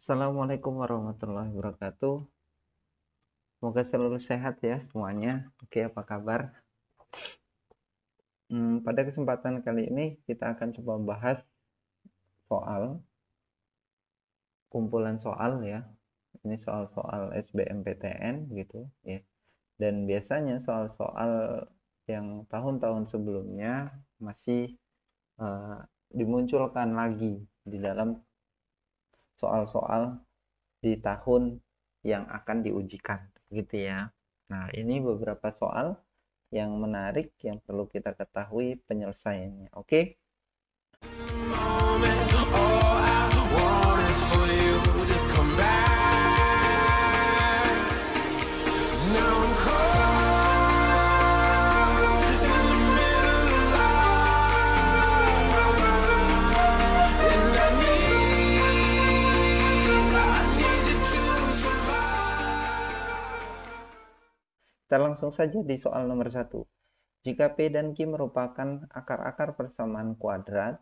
Assalamualaikum warahmatullahi wabarakatuh. Semoga selalu sehat ya semuanya. Oke, apa kabar? Pada kesempatan kali ini kita akan coba bahas soal, kumpulan soal ya. Ini soal-soal SBMPTN gitu ya. Dan biasanya soal-soal yang tahun-tahun sebelumnya masih uh, dimunculkan lagi di dalam soal-soal di tahun yang akan diujikan gitu ya. Nah, ini beberapa soal yang menarik yang perlu kita ketahui penyelesaiannya. Oke? Kita langsung saja di soal nomor 1. Jika P dan Q merupakan akar-akar persamaan kuadrat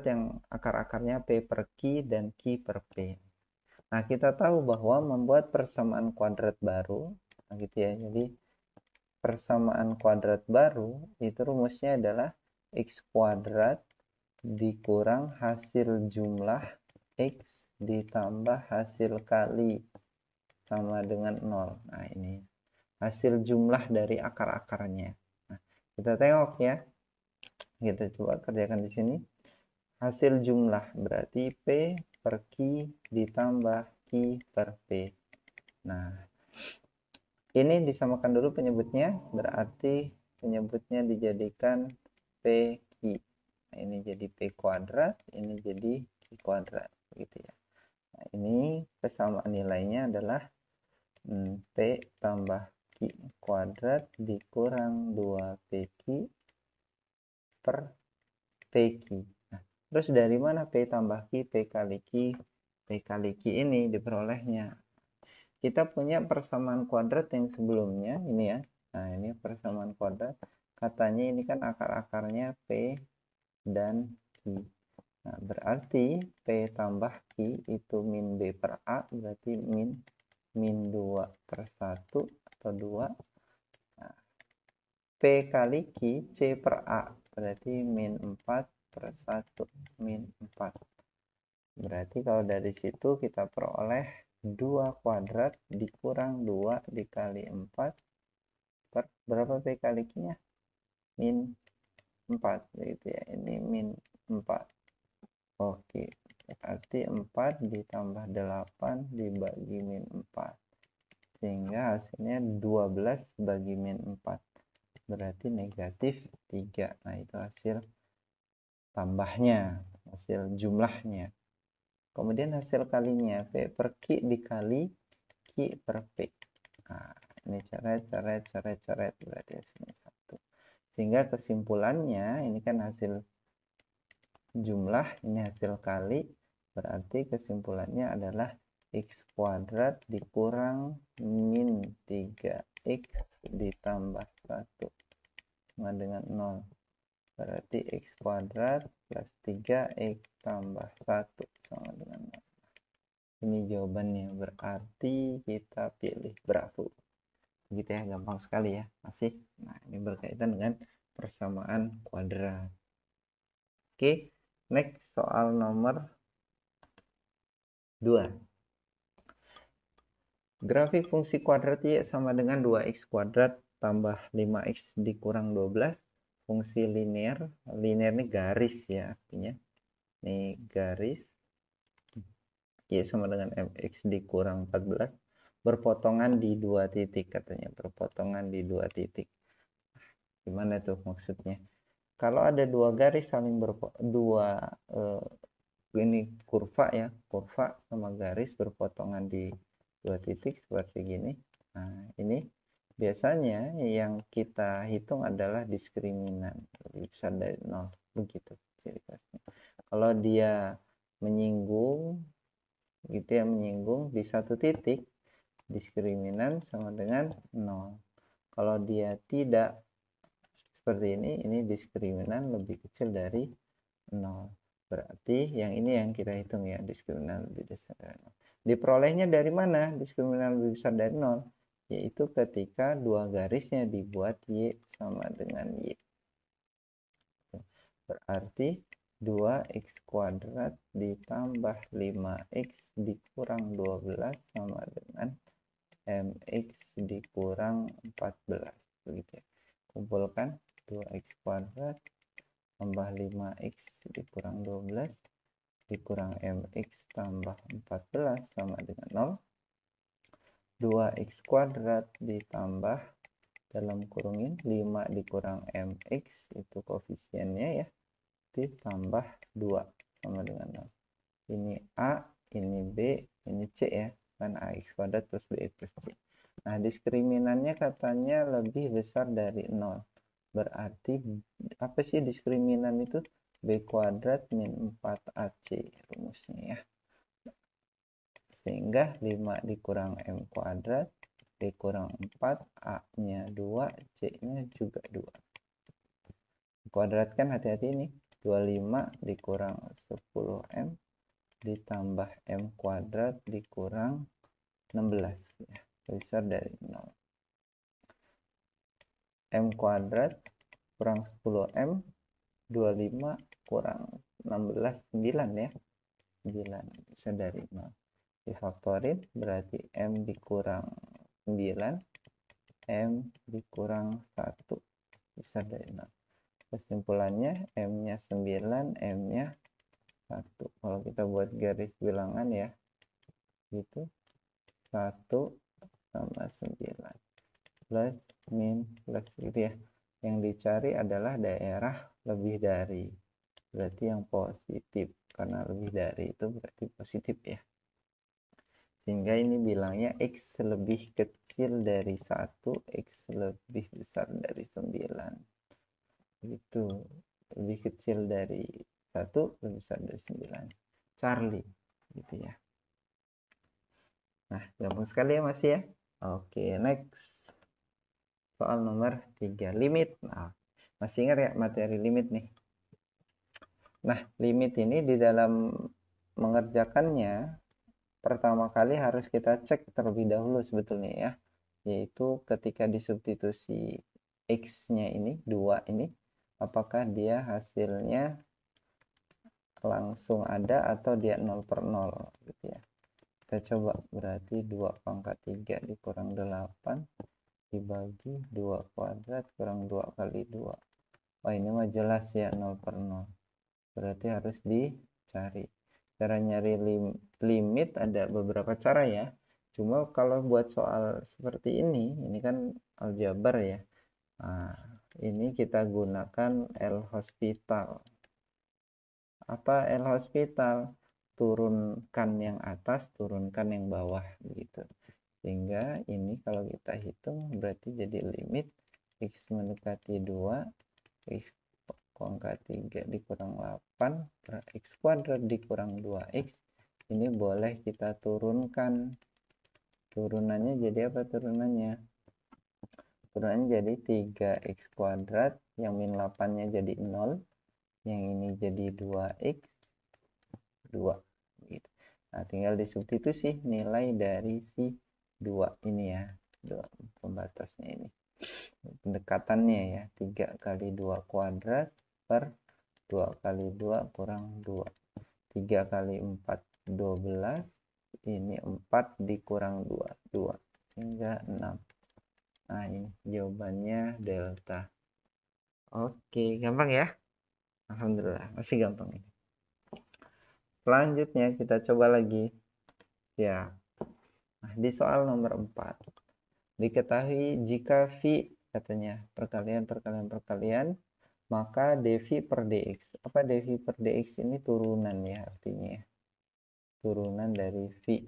yang akar-akarnya P per Q dan Q per P. Nah, kita tahu bahwa membuat persamaan kuadrat baru, gitu ya. Jadi, persamaan kuadrat baru itu rumusnya adalah X kuadrat dikurang hasil jumlah X ditambah hasil kali sama dengan 0. Nah, ini hasil jumlah dari akar-akarnya. Nah, kita tengok ya. Kita coba kerjakan di sini. Hasil jumlah berarti P per Q ditambah Q per P. Nah, ini disamakan dulu penyebutnya. Berarti penyebutnya dijadikan PQ. Nah, ini jadi P kuadrat, ini jadi Q kuadrat. Gitu ya. Nah, ini kesamaan nilainya adalah P tambah Q kuadrat dikurang 2PQ per PQ. Nah, terus dari mana P tambah Q, P kali Q, P kali Q ini diperolehnya? Kita punya persamaan kuadrat yang sebelumnya, ini ya. Nah, ini persamaan kuadrat. Katanya ini kan akar-akarnya P dan Q. Nah, berarti P tambah Q itu min B per A, berarti min 2 per 1 atau 2. Nah, P kali Q, C per A, berarti min 4 per 1, min 4. Berarti kalau dari situ kita peroleh 2 kuadrat dikurang 2 dikali 4 per berapa P kali Q-nya? Min 4, gitu ya. Ini min 4. Oke, berarti 4 ditambah 8 dibagi min 4. Sehingga hasilnya 12 bagi min 4. Berarti negatif 3. Nah, itu hasil tambahnya, hasil jumlahnya. Kemudian hasil kalinya, P per Q dikali Q per P. Nah, ini coret, berarti hasilnya 1. Sehingga kesimpulannya, ini kan hasil jumlah, ini hasil kali, berarti kesimpulannya adalah X kuadrat dikurang min 3X ditambah 1 sama dengan 0. Berarti X kuadrat plus 3X tambah 1 sama dengan 0. Ini jawabannya, berarti kita pilih Bravo. Gitu ya, gampang sekali ya, masih. Nah, ini berkaitan dengan persamaan kuadrat. Oke, next soal nomor 2. Grafik fungsi kuadrat Y sama dengan 2X kuadrat tambah 5X dikurang 12. Fungsi linear, linear ini garis ya artinya. Ini garis. Y sama dengan MX dikurang 14. Berpotongan di 2 titik katanya. Berpotongan di 2 titik. Gimana tuh maksudnya? Kalau ada 2 garis saling ini kurva ya, kurva sama garis berpotongan di 2 titik seperti gini. Nah, ini biasanya yang kita hitung adalah diskriminan, lebih besar dari 0, begitu ciri khasnya. Kalau dia menyinggung gitu ya, menyinggung di 1 titik, diskriminan sama dengan 0. Kalau dia tidak seperti ini diskriminan lebih kecil dari 0. Berarti yang ini yang kita hitung ya, diskriminan lebih besar dari 0. Diperolehnya dari mana diskriminan lebih besar dari 0? Yaitu ketika dua garisnya dibuat Y sama dengan Y. Berarti 2x kuadrat ditambah 5x dikurang 12 sama dengan mx dikurang 14. Begitu ya. Kumpulkan 2x kuadrat tambah 5x dikurang 12 dikurang mx tambah 14 sama dengan 0. 2x kuadrat ditambah dalam kurungin 5 dikurang mx itu koefisiennya ya, ditambah 2 sama dengan 0. Ini A, ini B, ini C ya, kan ax kuadrat plus bx plus c. Nah, diskriminannya katanya lebih besar dari 0. Berarti apa sih diskriminan itu? B kuadrat min 4ac rumusnya ya. Sehingga 5 dikurang m kuadrat dikurang 4, a-nya 2, c-nya juga 2. Kuadrat kan hati-hati ini. 25 dikurang 10m ditambah m kuadrat dikurang 16 ya, besar dari 0. M kuadrat kurang 10m, 25 kurang 16, 9 ya, 9 bisa dari 0. Difaktorin berarti m dikurang 9, m dikurang 1 bisa dari 0. Kesimpulannya m-nya 9, m-nya 1. Kalau kita buat garis bilangan ya, gitu, 1 sama 9 plus min plus gitu ya. Yang dicari adalah daerah lebih dari, berarti yang positif, karena lebih dari itu berarti positif ya. Sehingga ini bilangnya x lebih kecil dari 1, x lebih besar dari 9. Itu lebih kecil dari 1, lebih besar dari 9. Charlie gitu ya. Nah, gampang sekali ya Mas ya. Oke, next. Soal nomor 3, limit. Nah, masih ingat ya materi limit nih. Nah, limit ini di dalam mengerjakannya pertama kali harus kita cek terlebih dahulu sebetulnya ya. Yaitu ketika disubstitusi x-nya ini, 2 ini, apakah dia hasilnya langsung ada atau dia 0 per 0 gitu ya. Kita coba, berarti 2 pangkat 3 dikurang 8 dibagi 2 kuadrat kurang 2 kali 2. Wah, ini mah jelas ya 0 per 0. Berarti harus dicari. Cara nyari limit ada beberapa cara ya. Cuma kalau buat soal seperti ini kan aljabar ya. Nah, ini kita gunakan L'Hospital. Apa L'Hospital? Turunkan yang atas, turunkan yang bawah begitu. Sehingga ini kalau kita hitung berarti jadi limit x mendekati 2, x pangkat 3 dikurang 8 per x kuadrat dikurang 2x. Ini boleh kita turunkan. Turunannya jadi apa turunannya? Turunannya jadi 3x kuadrat, yang min 8-nya jadi 0, yang ini jadi 2x 2 gitu. Nah, tinggal disubstitusi nilai dari si 2 ini ya, 2 pembatasnya ini. Pendekatannya ya, 3 kali 2 kuadrat per 2 kali 2 kurang 2. 3 kali 4 12, ini 4 dikurang 2 2 hingga 6. Nah, ini jawabannya delta. Oke, gampang ya. Alhamdulillah, masih gampang ini. Selanjutnya kita coba lagi ya. Nah, di soal nomor 4 diketahui jika V katanya perkalian, maka dV per dx. Apa dV per dx ini? Turunan ya artinya. Turunan dari V,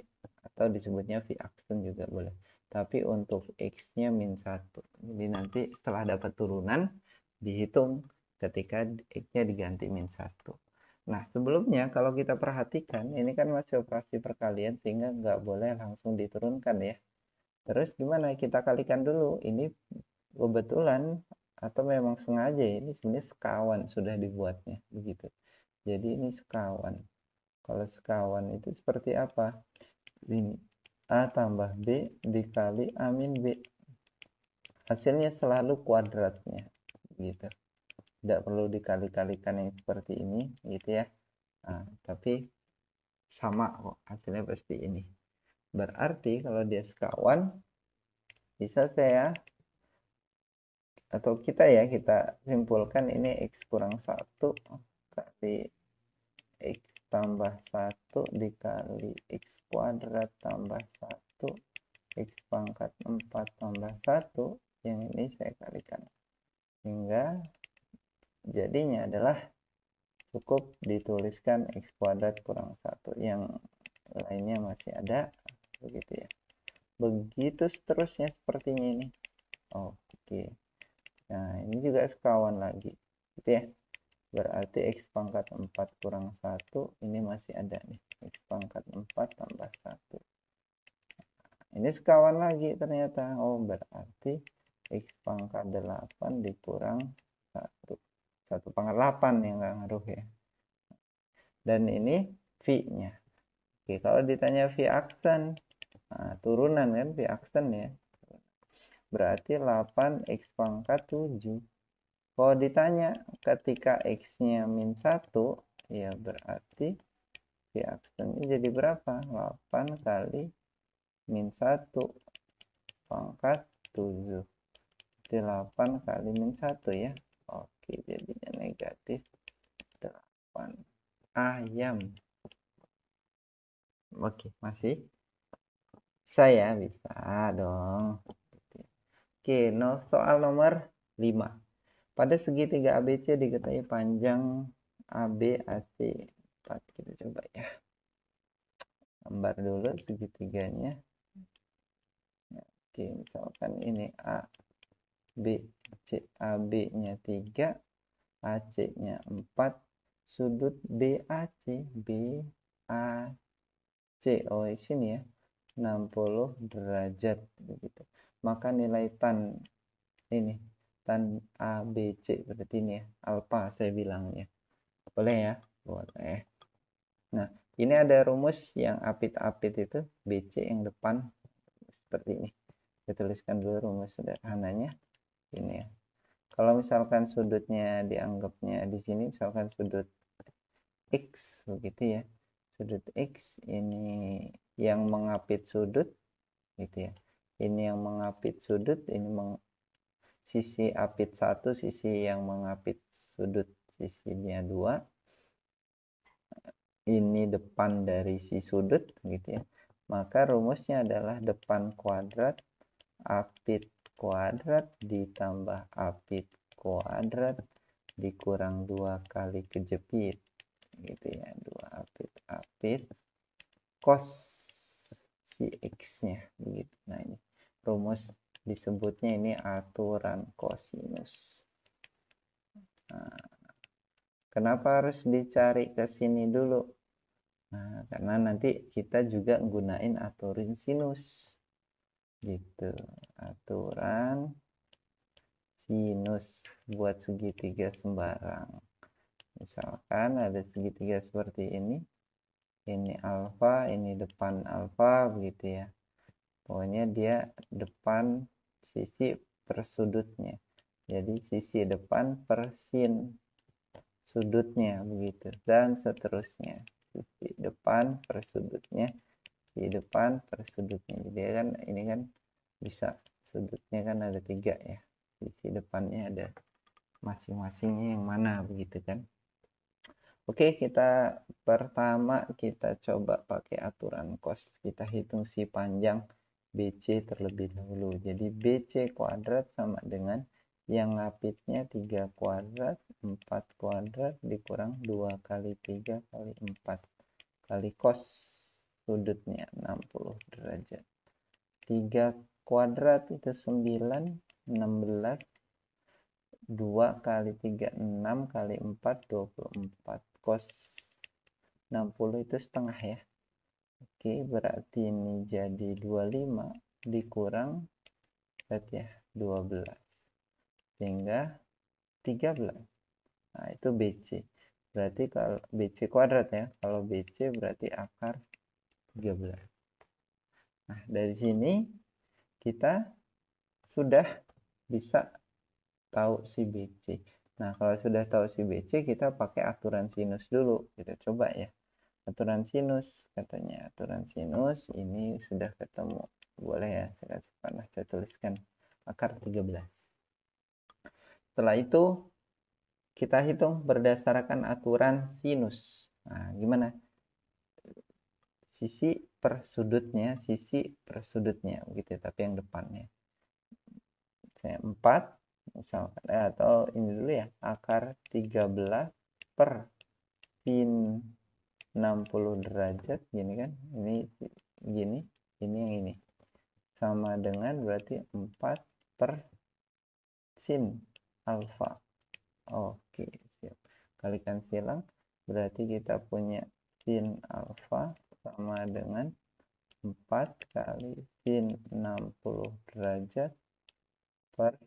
atau disebutnya V aksen juga boleh. Tapi untuk x-nya min 1. Jadi nanti setelah dapat turunan dihitung ketika x-nya diganti min 1. Nah, sebelumnya kalau kita perhatikan, ini kan masih operasi perkalian sehingga nggak boleh langsung diturunkan ya. Terus gimana? Kita kalikan dulu. Ini kebetulan atau memang sengaja, ini sebenarnya sekawan sudah dibuatnya begitu. Jadi ini sekawan. Kalau sekawan itu seperti apa? Ini A tambah B dikali A min B. Hasilnya selalu kuadratnya. Gitu. Tidak perlu dikali-kalikan yang seperti ini. Gitu ya. Nah, tapi sama kok. Hasilnya pasti ini. Berarti kalau dia sekawan, bisa saya atau kita simpulkan ini X kurang 1 kali X tambah 1 dikali X kuadrat tambah 1 X pangkat 4 tambah 1, yang ini saya kalikan, hingga jadinya adalah cukup dituliskan X kuadrat kurang 1, yang lainnya masih ada, begitu ya. Begitu seterusnya sepertinya ini. Oke. Nah, ini juga sekawan lagi, gitu ya. Berarti X pangkat 4 kurang 1, ini masih ada nih. X pangkat 4 tambah 1. Ini sekawan lagi ternyata. Berarti X pangkat 8 dikurang 1. 1 pangkat 8 yang nggak ngaruh ya. Dan ini V-nya. Oke, kalau ditanya V aksen, nah, turunan kan V aksen ya. Berarti 8 X pangkat 7. Kalau ditanya ketika X-nya min 1, ya berarti V aksennya jadi berapa? 8 kali min 1 pangkat 7. Jadi 8 kali min 1 ya. Oke, jadinya negatif 8. Ayam. Oke, masih? Saya bisa dong. Oke, soal nomor 5. Pada segitiga ABC diketahui panjang AB AC 4. Kita coba ya. Gambar dulu segitiganya. Oke, misalkan ini A, B, C. AB-nya 3, AC-nya 4. Sudut BAC, BAC, di sini ya, 60 derajat begitu. Maka nilai tan ini, tan ABC berarti ini ya, alfa saya bilangnya. Boleh ya? Boleh. Nah, ini ada rumus yang apit-apit itu, BC yang depan seperti ini. Saya tuliskan dulu rumus sederhananya. Ini ya. Kalau misalkan sudutnya dianggapnya di sini, misalkan sudut X begitu ya. Sudut X ini yang mengapit sudut gitu ya. Ini yang mengapit sudut, ini sisi apit 1, sisi yang mengapit sudut sisinya 2. Ini depan dari si sudut gitu ya. Maka rumusnya adalah depan kuadrat apit kuadrat ditambah apit kuadrat dikurang 2 kali kejepit gitu ya. 2 apit cos si X-nya begitu. Nah, ini rumus disebutnya ini aturan kosinus. Nah, kenapa harus dicari ke sini dulu? Nah, karena nanti kita juga gunain aturan sinus. Gitu. Aturan sinus buat segitiga sembarang. Misalkan ada segitiga seperti ini. Ini alfa, ini depan alfa begitu ya. Pokoknya dia depan sisi per sudutnya. Jadi sisi depan per sin sudutnya begitu, dan seterusnya. Sisi depan per sudutnya, sisi depan per sudutnya. Jadi kan ini kan bisa sudutnya kan ada 3 ya. Sisi depannya ada masing-masingnya yang mana begitu kan. Oke, pertama kita coba pakai aturan cos. Kita hitung si panjang BC terlebih dahulu. Jadi BC kuadrat sama dengan yang ngapitnya 3 kuadrat, 4 kuadrat dikurang 2 kali 3 kali 4 kali cos sudutnya 60 derajat. 3 kuadrat itu 9, 16, 2 kali 3, 6 kali 4, 24. Cos 60 itu setengah ya. Oke, berarti ini jadi 25 dikurang berarti ya 12. Sehingga 13. Nah, itu BC. berarti kalau BC kuadrat ya, kalau BC berarti akar 13. Nah, dari sini kita sudah bisa tahu si BC. Nah, kalau sudah tahu si BC, kita pakai aturan sinus dulu. Kita coba ya. Aturan sinus, katanya. Aturan sinus ini sudah ketemu. Boleh ya, saya kasih panah, saya tuliskan akar 13. Setelah itu, kita hitung berdasarkan aturan sinus. Nah, gimana? Sisi per sudutnya, begitu ya, tapi yang depannya. Saya 4, misalkan, atau ini dulu ya, akar 13 per sin 60 derajat, gini kan, ini gini, ini yang ini. Sama dengan berarti 4 per sin alfa. Oke, siap. Kalikan silang, berarti kita punya sin alfa sama dengan 4 kali sin 60 derajat per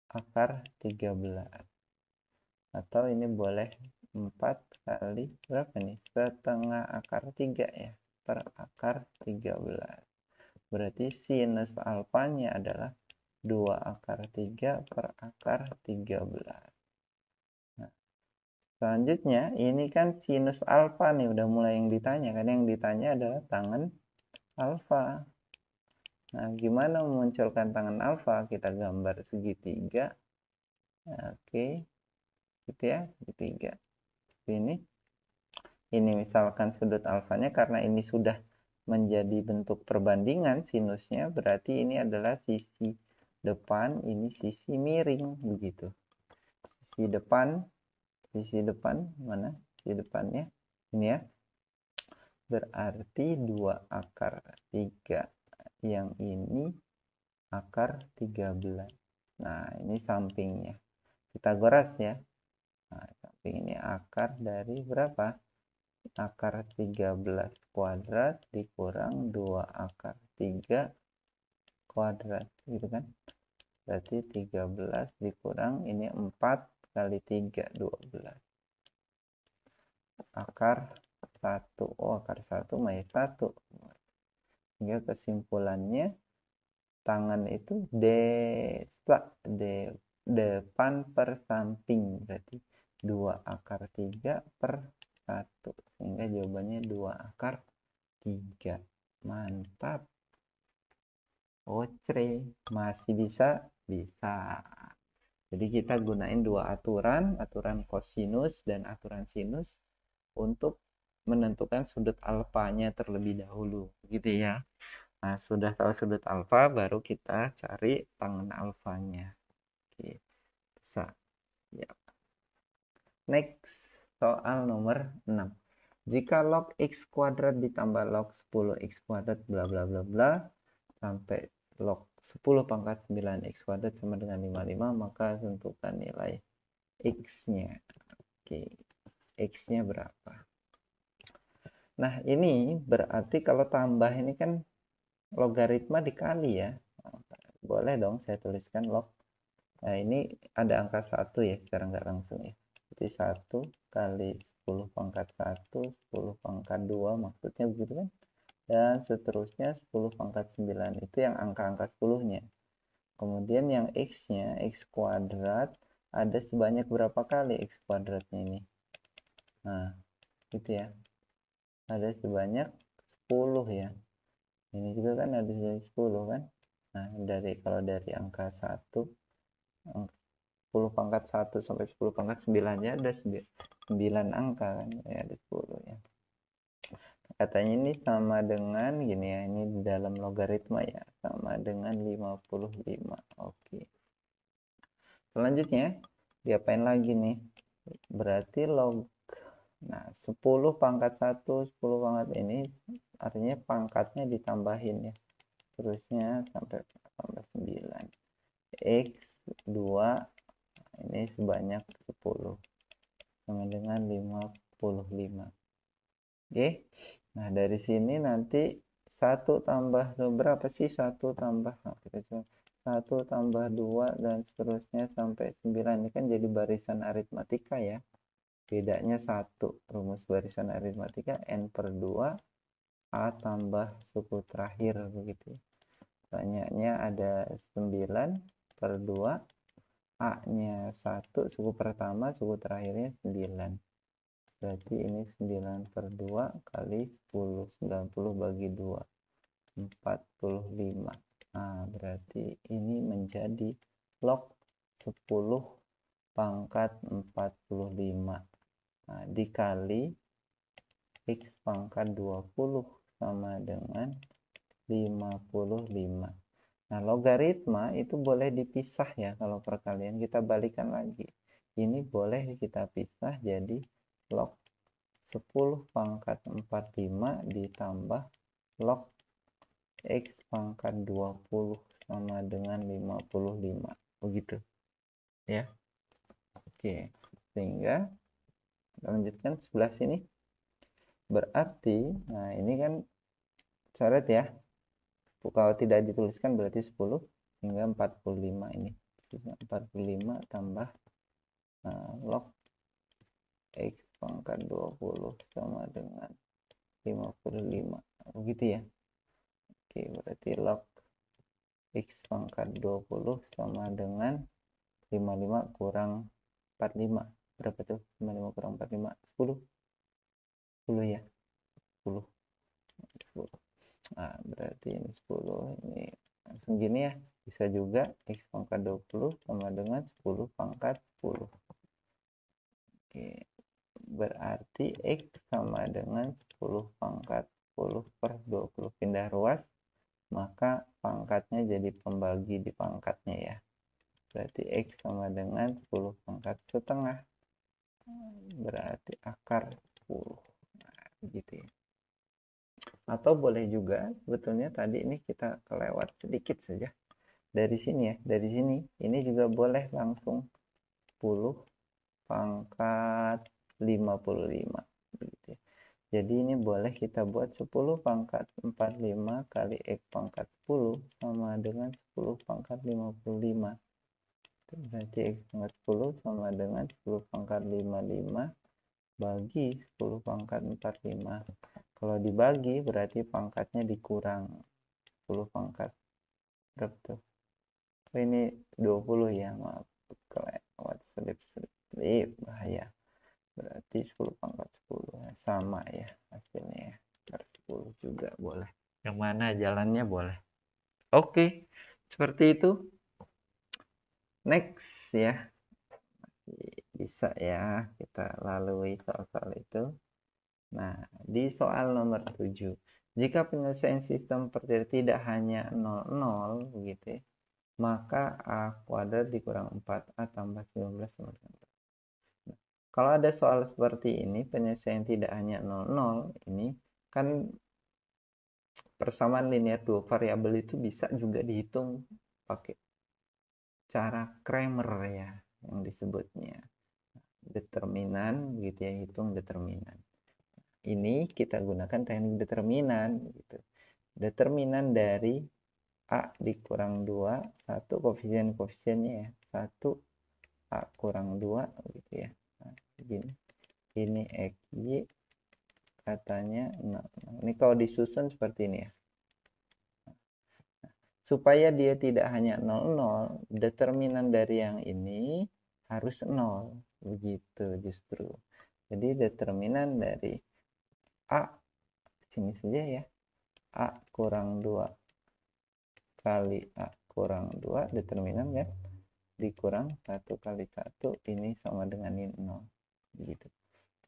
akar 13. Atau ini boleh 4 kali berapa nih? Setengah akar 3 ya, per akar 13. Berarti sinus alfanya adalah 2 akar 3 per akar 13. Nah, selanjutnya ini kan sinus alfa nih, udah mulai yang ditanya. Kan yang ditanya adalah tangen alfa. Nah, gimana memunculkan tangen alfa? Kita gambar segitiga. Oke, gitu ya, segitiga. Ini misalkan sudut alfanya, karena ini sudah menjadi bentuk perbandingan sinusnya, berarti ini adalah sisi depan, ini sisi miring, begitu. Sisi depan mana? Sisi depannya ini ya. Berarti 2 akar 3 yang ini akar 13. Nah, ini sampingnya. Kita goras ya. Nah, samping ini akar dari berapa? Akar 13 kuadrat dikurang 2 akar 3 kuadrat, gitu kan. Berarti 13 dikurang ini 4 kali 3, 12. Akar 1. Oh, akar 1 mah 1. Sehingga kesimpulannya tangan itu depan per samping. Berarti 2 akar 3 per 1. Sehingga jawabannya 2 akar 3. Mantap. Ocre. Masih bisa? Bisa. Jadi kita gunain dua aturan, aturan kosinus dan aturan sinus untuk menentukan sudut alfanya terlebih dahulu, gitu ya. Nah, sudah tahu sudut alfa, baru kita cari tangen alfanya. Oke, bisa. Ya. Next, soal nomor 6. Jika log x kuadrat ditambah log 10x kuadrat bla bla bla bla sampai log 10 pangkat 9x kuadrat sama dengan 55, maka tentukan nilai x-nya. Oke, x-nya berapa? Nah, ini berarti kalau tambah ini kan logaritma dikali ya. Boleh dong saya tuliskan log. Nah, ini ada angka 1 ya, secara nggak langsung ya. Jadi 1 kali 10 pangkat 1, 10 pangkat 2, maksudnya begitu kan? Dan seterusnya 10 pangkat 9, itu yang angka-angka 10-nya. Kemudian yang x-nya, x kuadrat, ada sebanyak berapa kali x kuadratnya ini? Nah, gitu ya. Ada sebanyak 10 ya. Ini juga kan ada sebanyak 10 kan? Nah, kalau dari angka 1, 10 pangkat 1 sampai 10 pangkat 9 nya ada 9 angka kan? Ya, ada 10 ya. Katanya ini sama dengan gini ya, ini di dalam logaritma ya, sama dengan 55. Oke. Selanjutnya, diapain lagi nih? Berarti log, nah 10 pangkat 1, 10 pangkat ini artinya pangkatnya ditambahin ya. Terusnya sampai tambah 9. X 2 ini sebanyak 10 sama dengan 55. Oke. Nah, dari sini nanti 1 tambah berapa sih? 1 tambah, nah, kita coba 1 tambah 2 dan seterusnya sampai 9. Ini kan jadi barisan aritmatika ya. bedanya 1. Rumus barisan aritmatika N per 2 A tambah suku terakhir begitu. Banyaknya ada 9 per 2, A-nya 1, suku pertama, suku terakhirnya 9. Berarti ini 9 per 2 kali 10. 90 bagi 2. 45. Nah, berarti ini menjadi log 10 pangkat 45. Nah, dikali X pangkat 20 sama dengan 55. Nah, logaritma itu boleh dipisah ya kalau perkalian. Kita balikan lagi. Ini boleh kita pisah jadi log 10 pangkat 45 ditambah log X pangkat 20 sama dengan 55. Begitu. Ya. Oke. Sehingga kita lanjutkan sebelah sini. Berarti, nah ini kan coret ya. Kalau tidak dituliskan berarti 10 hingga 45 ini. 45 tambah log X pangkat 20 sama dengan 55. Begitu ya. Oke, berarti log X pangkat 20 sama dengan 55 kurang 45. Berapa tuh? 55 kurang 45. 10. 10 ya. 10. 10. Nah, berarti ini 10. Ini langsung gini ya. Bisa juga X pangkat 20 sama dengan 10 pangkat 10. Oke. Berarti X sama dengan 10 pangkat 10 per 20. Pindah ruas, maka pangkatnya jadi pembagi di pangkatnya ya. Berarti X sama dengan 10 pangkat setengah. Berarti akar 10. Nah, begitu ya. Atau boleh juga, sebetulnya tadi ini kita kelewat sedikit saja. Dari sini ya, dari sini. Ini juga boleh langsung 10 pangkat 55. Begitu ya. Jadi ini boleh kita buat 10 pangkat 45 kali X pangkat 10 sama dengan 10 pangkat 55. Berarti X pangkat 10 sama dengan 10 pangkat 55 bagi 10 pangkat 45. Kalau dibagi berarti pangkatnya dikurang 10 pangkat. Berapa tuh? Oh, ini 20 ya, maaf. Kelewat selip-selip. Bahaya. Berarti 10 pangkat 10. Sama ya hasilnya ya. Per 10 juga boleh. Yang mana jalannya boleh. Oke. Seperti itu. Next ya. Bisa ya kita lalui soal-soal itu. Nah, di soal nomor 7. Jika penyelesaian sistem pertir tidak hanya 0, begitu ya, maka A kuadrat dikurang 4A tambah 19 sama dengan 4. Nah, kalau ada soal seperti ini, penyelesaian tidak hanya 0, ini kan persamaan linear dua variabel itu bisa juga dihitung pakai cara Cramer ya, yang disebutnya. Determinan, begitu ya, hitung determinan. Ini kita gunakan teknik determinan gitu. Determinan dari A dikurang 2, 1 koefisien-koefisiennya ya. 1 A kurang 2 gitu ya. Nah, begini. Ini XY katanya 0. Ini kalau disusun seperti ini ya. Supaya dia tidak hanya 0, determinan dari yang ini harus 0. Begitu justru. Jadi determinan dari A, sini saja ya. A kurang 2 kali A kurang 2, determinan kan? Dikurang 1 kali 1, ini sama dengan ini 0. Begitu.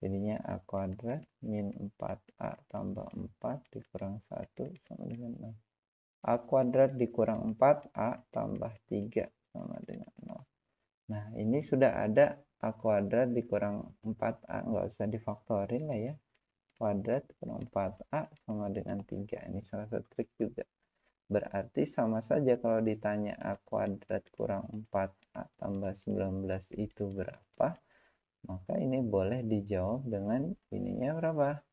Jadinya A kuadrat min 4A tambah 4 dikurang 1 sama dengan 0. A kuadrat dikurang 4A tambah 3 sama dengan 0. Nah, ini sudah ada A kuadrat dikurang 4A. Nggak usah difaktorin lah ya. Kuadrat kurang 4A sama dengan 3. Ini salah satu trik juga. Berarti sama saja kalau ditanya A kuadrat kurang 4A tambah 19 itu berapa. Maka ini boleh dijawab dengan ininya berapa?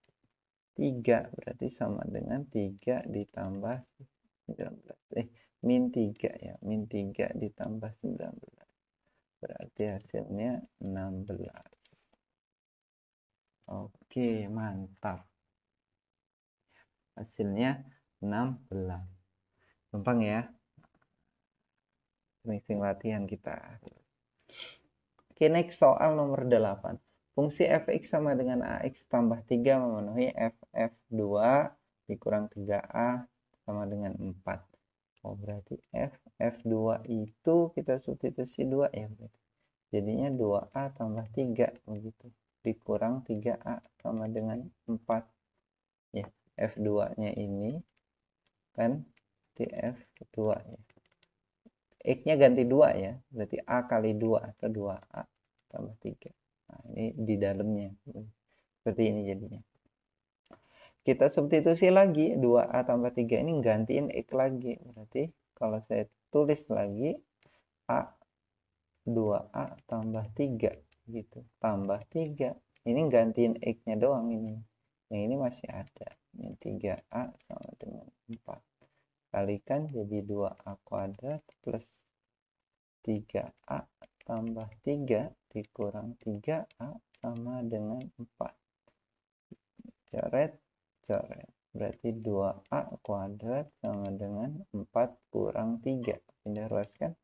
3. Berarti sama dengan 3 ditambah 19. Min 3 ya. Min 3 ditambah 19. Berarti hasilnya 16. Oke, mantap. Hasilnya 16. Gampang ya. Sering-sering latihan kita. Oke, next soal nomor 8. Fungsi fx sama dengan ax tambah 3 memenuhi f2 dikurang 3a sama dengan 4. Oh, berarti f2 itu kita substitusi 2 ya. Jadinya 2a tambah 3 begitu. Dikurang 3a sama dengan 4. Ya, f2-nya ini kan di f2 ya. X-nya ganti 2 ya. Berarti A kali 2 atau 2A tambah 3. Nah, ini di dalamnya. Seperti ini jadinya. Kita substitusi lagi. 2A tambah 3 ini gantiin X lagi. Berarti kalau saya tulis lagi A 2A tambah 3. Gitu. Tambah 3. Ini gantiin X-nya doang ini. Yang ini masih ada. Ini 3A sama dengan 4. Kalikan jadi 2A kuadrat plus 3A tambah 3 dikurang 3A sama dengan 4. Coret, coret. Berarti 2A kuadrat sama dengan 4 kurang 3. Pindah ruaskan.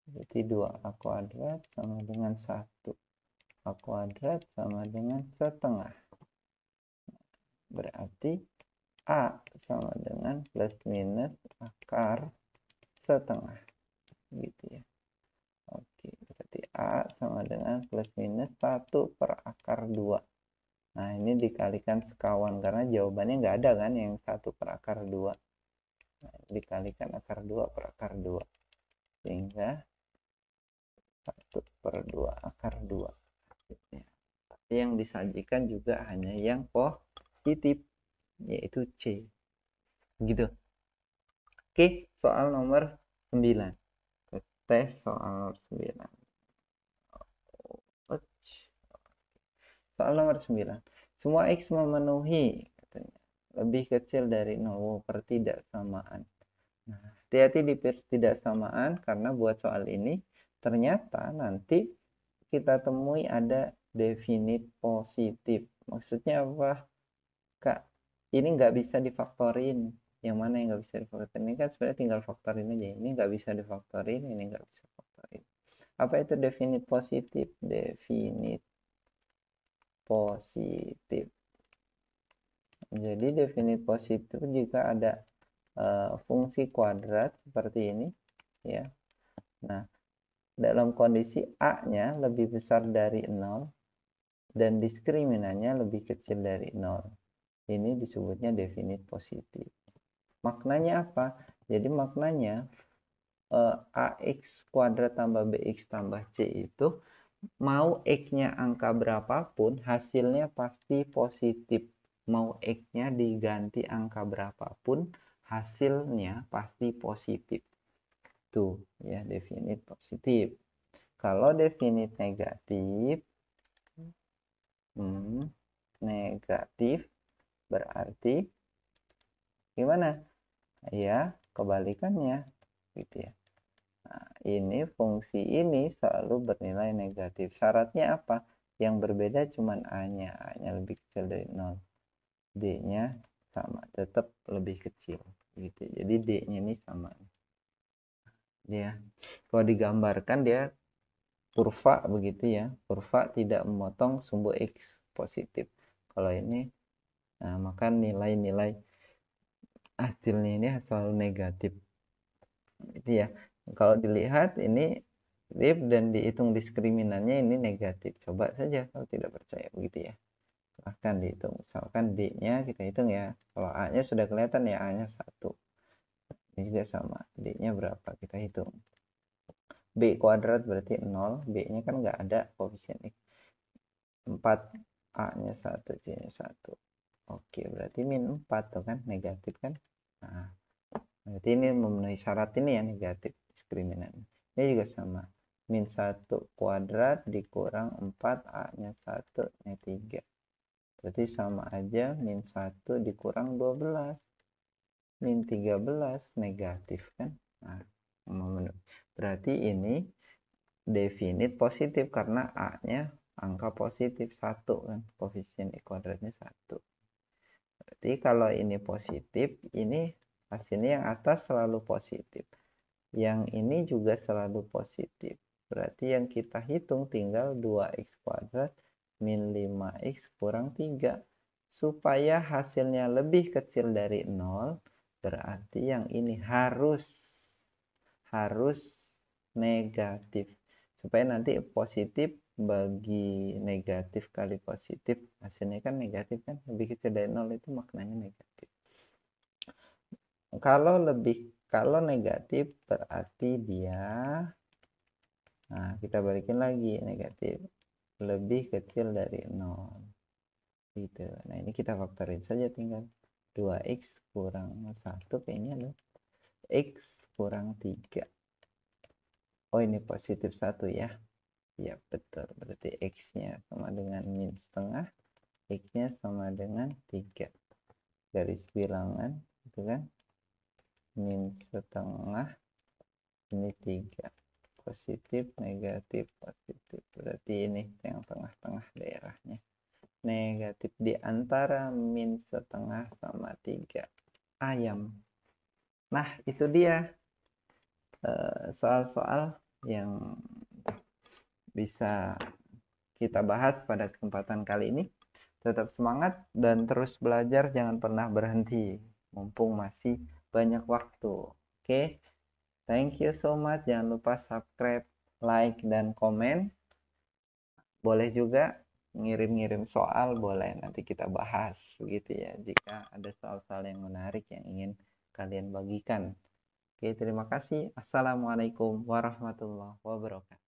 Berarti 2A kuadrat sama dengan 1. A kuadrat sama dengan setengah. Berarti A sama dengan plus minus akar setengah. Gitu ya. Oke, berarti A sama dengan plus minus 1 per akar 2. Nah, ini dikalikan sekawan karena jawabannya nggak ada kan yang 1 per akar 2. Nah, dikalikan akar 2 per akar 2. Sehingga 1 per 2 akar 2. Tapi yang disajikan juga hanya yang positif, yaitu C. Gitu. Oke, soal nomor 9. Tes soal nomor 9. Soal nomor 9. Semua X memenuhi katanya, lebih kecil dari 0 pertidaksamaan. Nah, hati-hati di pertidaksamaan karena buat soal ini ternyata nanti kita temui ada definite positif. Maksudnya apa, Kak? Ini nggak bisa difaktorin. Yang mana yang nggak bisa difaktorin? Ini kan sebenarnya tinggal faktorin aja. Ini nggak bisa difaktorin, ini nggak bisa faktorin. Apa itu definite positif? Definite positif. Jadi definite positif jika ada fungsi kuadrat seperti ini ya. Nah, dalam kondisi A-nya lebih besar dari 0 dan diskriminannya lebih kecil dari 0. Ini disebutnya definite positif. Maknanya apa? Jadi maknanya AX kuadrat tambah BX tambah C itu mau X-nya angka berapapun hasilnya pasti positif. Mau X-nya diganti angka berapapun hasilnya pasti positif. Tuh ya, definite positif. Kalau definite negatif, negatif berarti gimana? Ya, kebalikannya gitu ya. Nah, ini fungsi ini selalu bernilai negatif. Syaratnya apa? Yang berbeda cuma A-nya. A-nya lebih kecil dari 0. D-nya sama, tetap lebih kecil gitu. Jadi D-nya ini sama. Ya. Kalau digambarkan dia kurva begitu ya. Kurva tidak memotong sumbu X positif. Kalau ini nah, maka nilai-nilai hasilnya ini selalu negatif. Itu ya. Kalau dilihat ini if dan dihitung diskriminannya ini negatif. Coba saja kalau tidak percaya begitu ya. Silahkan dihitung. Misalkan D-nya kita hitung ya. Kalau A-nya sudah kelihatan ya, A-nya 1. Ini juga sama. D-nya berapa? Kita hitung. B kuadrat berarti 0. B-nya kan nggak ada koefisien X. 4. A-nya 1. C-nya 1. Oke, berarti min 4 tuh kan. Negatif kan. Nah, berarti ini memenuhi syarat ini ya, negatif diskriminan. Ini juga sama. Min 1 kuadrat dikurang 4. A-nya 1. Nya 3. Berarti sama aja min 1 dikurang 12. Min 13 negatif kan. Nah, berarti ini definite positif karena A-nya angka positif 1 kan, koefisien I kuadratnya 1. Berarti kalau ini positif, ini hasilnya yang atas selalu positif. Yang ini juga selalu positif. Berarti yang kita hitung tinggal 2x kuadrat min 5x kurang 3. Supaya hasilnya lebih kecil dari 0, berarti yang ini harus negatif. Supaya nanti positif bagi negatif kali positif, hasilnya kan negatif kan, lebih kecil dari 0 itu maknanya negatif. Kalau negatif berarti dia, nah kita balikin lagi, negatif lebih kecil dari 0 gitu. Nah ini kita faktorin saja, tinggal 2x kurang 1 kayaknya loh, x kurang 3. Oh ini positif 1 ya. Ya betul, berarti x-nya sama dengan min setengah, x-nya sama dengan 3. Garis bilangan itu kan, min setengah, ini 3. Positif, negatif, positif. Berarti ini yang tengah-tengah daerahnya. Negatif di antara min setengah sama 3. Ayam. Nah, itu dia soal-soal yang bisa kita bahas pada kesempatan kali ini. Tetap semangat dan terus belajar, jangan pernah berhenti mumpung masih banyak waktu. Oke, thank you so much. Jangan lupa subscribe, like, dan komen. Boleh juga ngirim-ngirim soal, boleh nanti kita bahas begitu ya, jika ada soal-soal yang menarik yang ingin kalian bagikan. Oke, terima kasih. Assalamualaikum warahmatullahi wabarakatuh.